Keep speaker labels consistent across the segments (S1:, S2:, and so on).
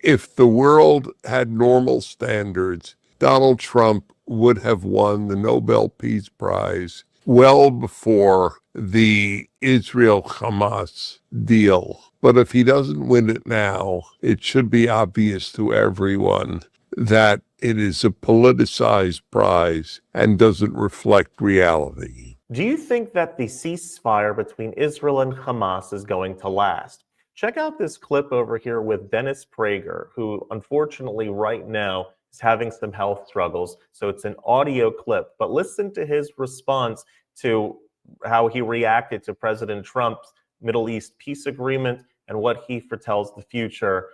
S1: If the world had normal standards, Donald Trump would have won the Nobel Peace Prize well before the Israel-Hamas deal. But if he doesn't win it now, it should be obvious to everyone that it is a politicized prize and doesn't reflect reality.
S2: Do you think that the ceasefire between Israel and Hamas is going to last? Check out this clip over here with Dennis Prager, who unfortunately right now is having some health struggles. So it's an audio clip, but listen to his response to how he reacted to President Trump's Middle East peace agreement and what he foretells the future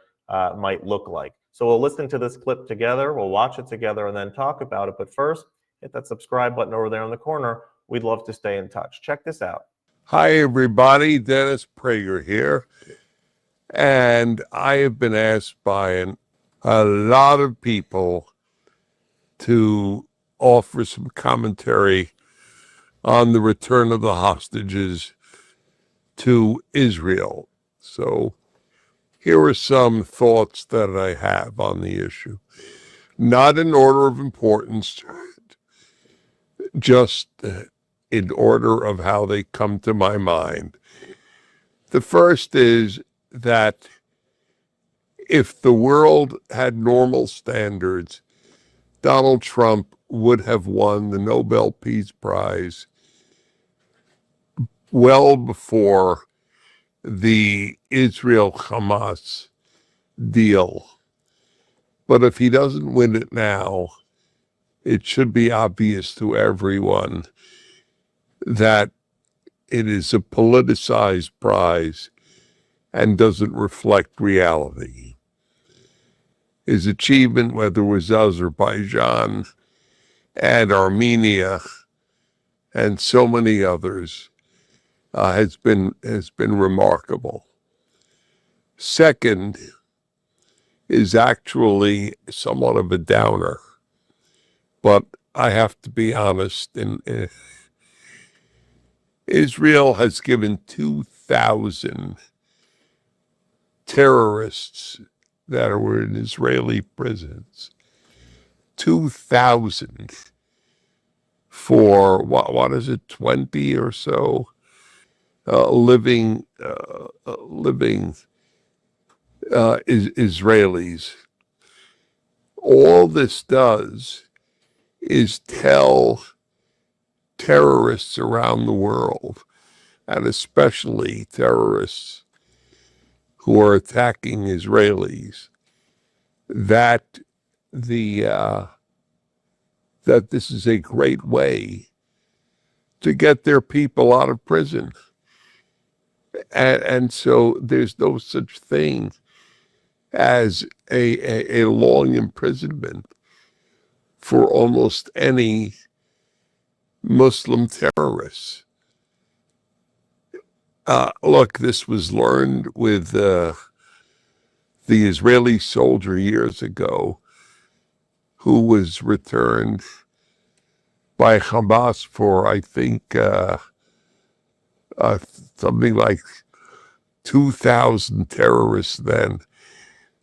S2: might look like. So we'll listen to this clip together, we'll watch it together, and then talk about it. But first, hit that subscribe button over there in the corner. We'd love to stay in touch. Check this out.
S1: Hi, everybody. Dennis Prager here. And I have been asked by a lot of people to offer some commentary on the return of the hostages to Israel. So here are some thoughts that I have on the issue. Not in order of importance, just in order of how they come to my mind. The first is that if the world had normal standards, Donald Trump would have won the Nobel Peace Prize well before the Israel-Hamas deal. But if he doesn't win it now, it should be obvious to everyone that it is a politicized prize and doesn't reflect reality. His achievement, whether it was Azerbaijan and Armenia and so many others, has been remarkable. Second is actually somewhat of a downer, but I have to be honest. Israel has given 2,000 terrorists that were in Israeli prisons, 2,000 for what is it, 20 or so living Israelis. All this does is tell terrorists around the world, and especially terrorists who are attacking Israelis, that that this is a great way to get their people out of prison. And so there's no such thing as a long imprisonment for almost any Muslim terrorists. Look, this was learned with the Israeli soldier years ago who was returned by Hamas for, I think, something like 2,000 terrorists then.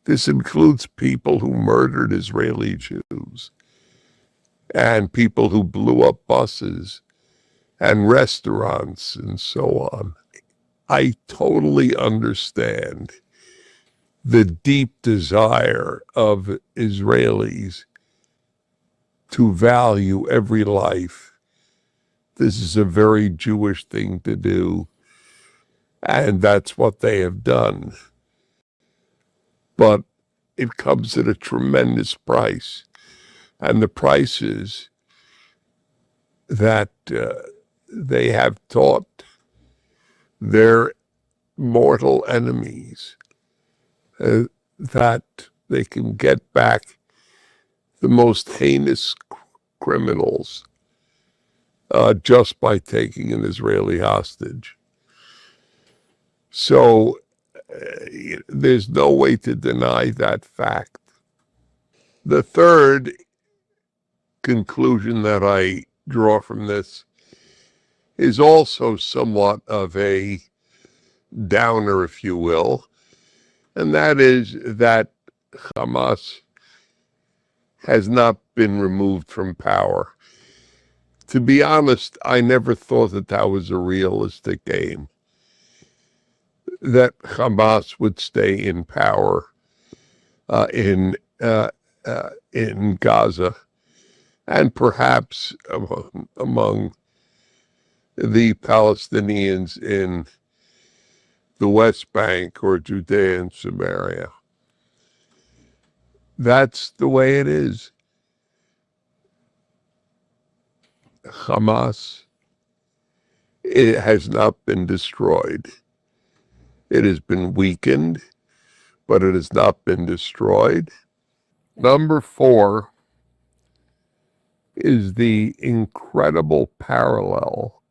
S1: This includes people who murdered Israeli Jews and people who blew up buses and restaurants and so on. I totally understand the deep desire of Israelis to value every life. This is a very Jewish thing to do, and that's what they have done. But it comes at a tremendous price, and the price is that they have taught their mortal enemies that they can get back the most heinous criminals just by taking an Israeli hostage. So there's no way to deny that fact. The third conclusion that I draw from this is also somewhat of a downer, if you will, and that is that Hamas has not been removed from power. To be honest, I never thought that that was a realistic aim, that Hamas would stay in power uh, in uh, in Gaza, and perhaps among the Palestinians in the West Bank or Judea and Samaria. That's the way it is. Hamas, it has not been destroyed. It has been weakened, but it has not been destroyed. Number four is the incredible parallel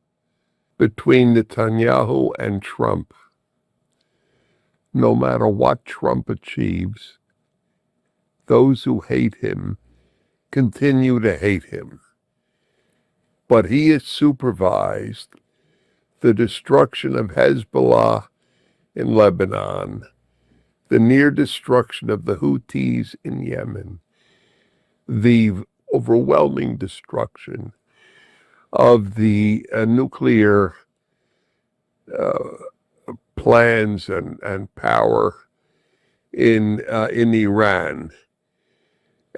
S1: between Netanyahu and Trump. No matter what Trump achieves, those who hate him continue to hate him. But he has supervised the destruction of Hezbollah in Lebanon, the near destruction of the Houthis in Yemen, the overwhelming destruction of the nuclear plans and power in Iran,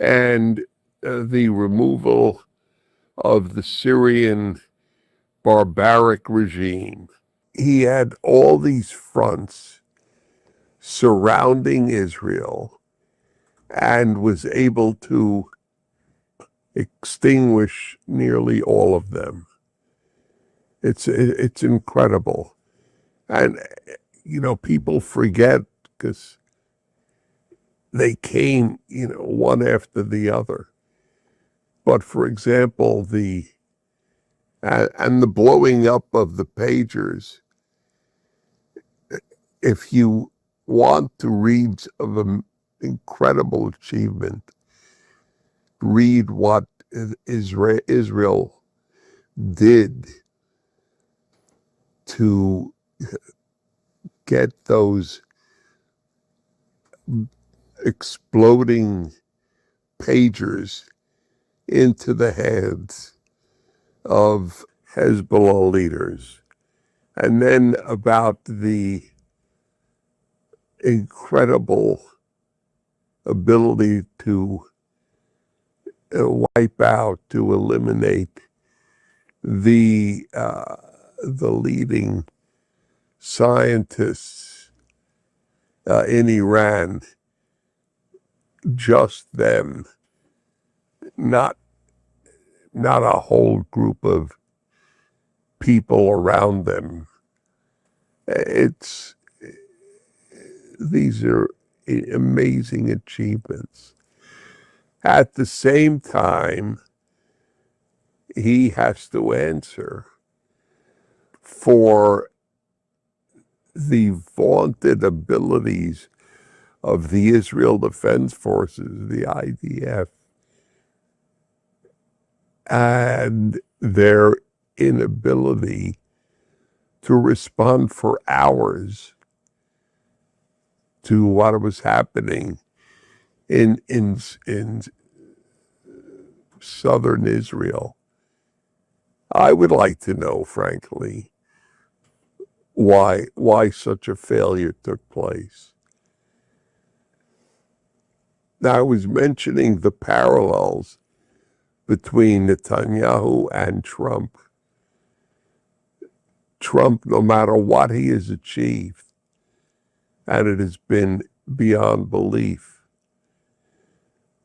S1: and the removal of the Syrian barbaric regime. He had all these fronts surrounding Israel and was able to extinguish nearly all of them. It's incredible. And, people forget because they came, one after the other. But for example, the blowing up of the pagers, if you want to read of an incredible achievement, read what Israel did to get those exploding pagers into the hands of Hezbollah leaders. And then about the incredible ability to wipe out, to eliminate the leading scientists in Iran, just them, not a whole group of people around them. These are amazing achievements. At the same time, he has to answer for the vaunted abilities of the Israel Defense Forces, the IDF, and their inability to respond for hours to what was happening in southern Israel. I would like to know, frankly, why such a failure took place. Now, I was mentioning the parallels between Netanyahu and Trump. Trump, no matter what he has achieved, and it has been beyond belief,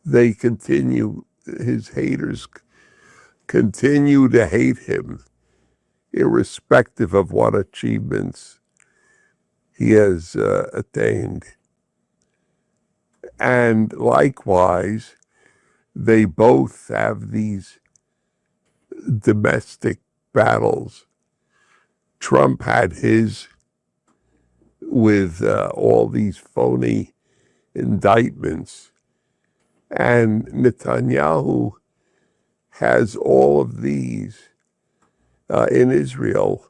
S1: his haters continue to hate him, irrespective of what achievements he has attained. And likewise, they both have these domestic battles. Trump had his with all these phony indictments, and Netanyahu has all of these in Israel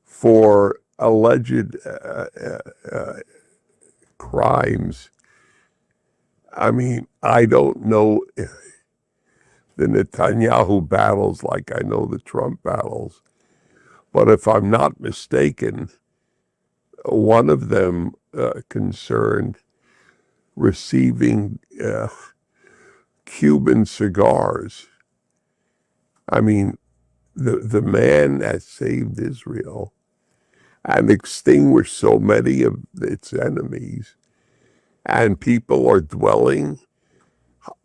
S1: for alleged crimes I mean, I don't know the Netanyahu battles like I know the Trump battles, but if I'm not mistaken, one of them concerned receiving Cuban cigars. I mean, the man that saved Israel and extinguished so many of its enemies, and people are dwelling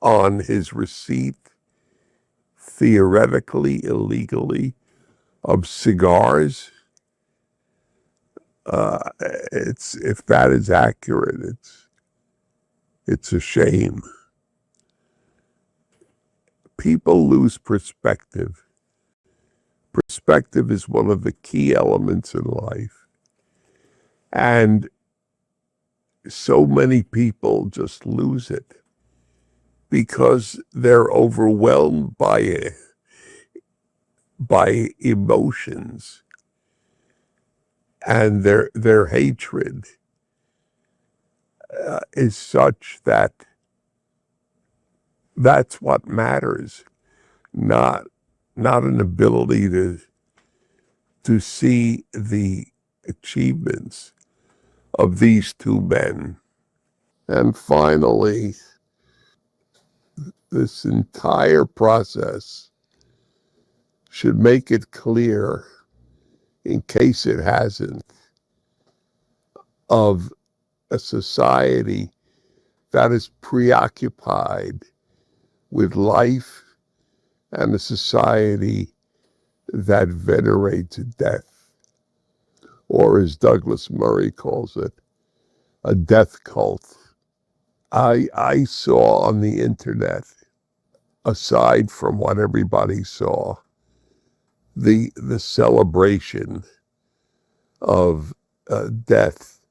S1: on his receipt, theoretically, illegally, of cigars. It's if that is accurate, it's a shame. People lose perspective. Perspective is one of the key elements in life. And so many people just lose it because they're overwhelmed by emotions, and their hatred is such that that's what matters, not an ability to see the achievements of these two men. And finally, this entire process should make it clear, in case it hasn't, of a society that is preoccupied with life and a society that venerates death, or as Douglas Murray calls it, a death cult. I saw on the internet, aside from what everybody saw, the celebration of death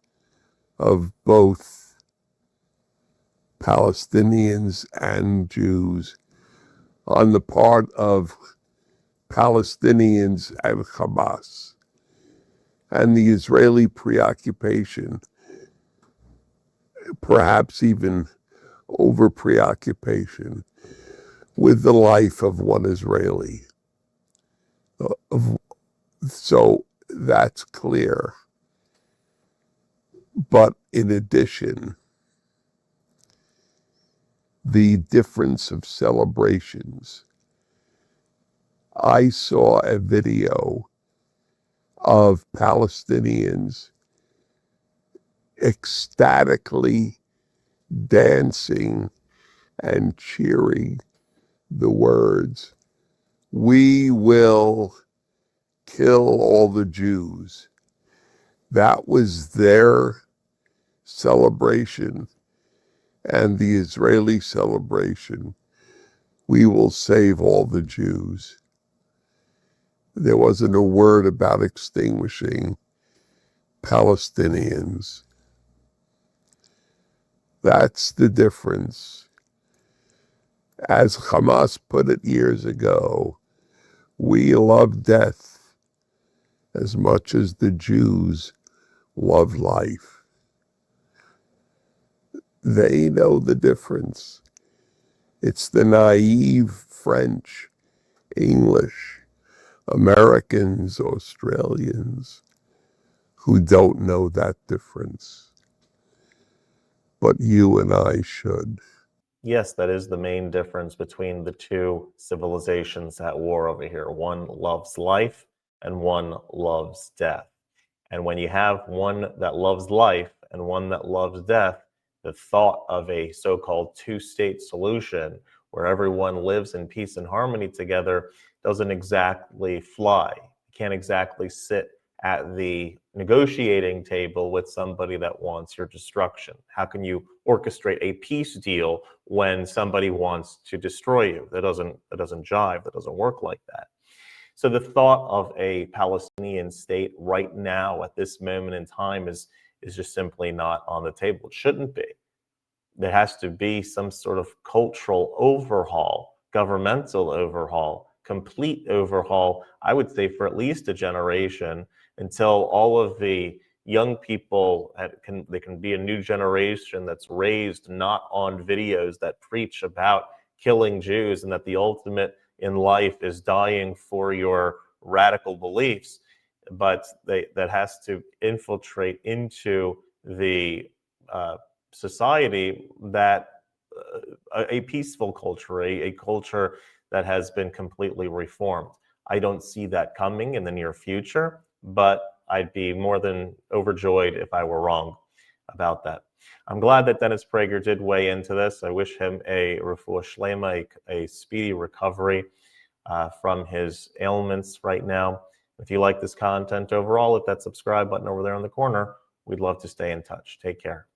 S1: of both Palestinians and Jews on the part of Palestinians and Hamas, and the Israeli preoccupation, perhaps even over preoccupation, with the life of one Israeli. So that's clear. But in addition, the difference of celebrations. I saw a video of Palestinians ecstatically dancing and cheering the words, "We will kill all the Jews." That was their celebration, and the Israeli celebration, "We will save all the Jews." There wasn't a word about extinguishing Palestinians. That's the difference. As Hamas put it years ago, we love death as much as the Jews love life. They know the difference. It's the naive French, English, Americans, Australians who don't know that difference. But you and I should.
S2: Yes, that is the main difference between the two civilizations at war over here. One loves life and one loves death. And when you have one that loves life and one that loves death, the thought of a so-called two-state solution where everyone lives in peace and harmony together doesn't exactly fly. You can't exactly sit at the negotiating table with somebody that wants your destruction. How can you orchestrate a peace deal when somebody wants to destroy you? That doesn't jive. That doesn't work like that. So the thought of a Palestinian state right now at this moment in time is just simply not on the table. It shouldn't be. There has to be some sort of cultural overhaul, governmental overhaul, complete overhaul, I would say for at least a generation, until all of the young people they can be a new generation that's raised not on videos that preach about killing Jews and that the ultimate in life is dying for your radical beliefs, but that has to infiltrate into the society that a peaceful culture, a culture that has been completely reformed. I don't see that coming in the near future, but I'd be more than overjoyed if I were wrong about that. I'm glad that Dennis Prager did weigh into this. I wish him a refuah shlema, a speedy recovery from his ailments right now. If you like this content overall, hit that subscribe button over there in the corner. We'd love to stay in touch. Take care.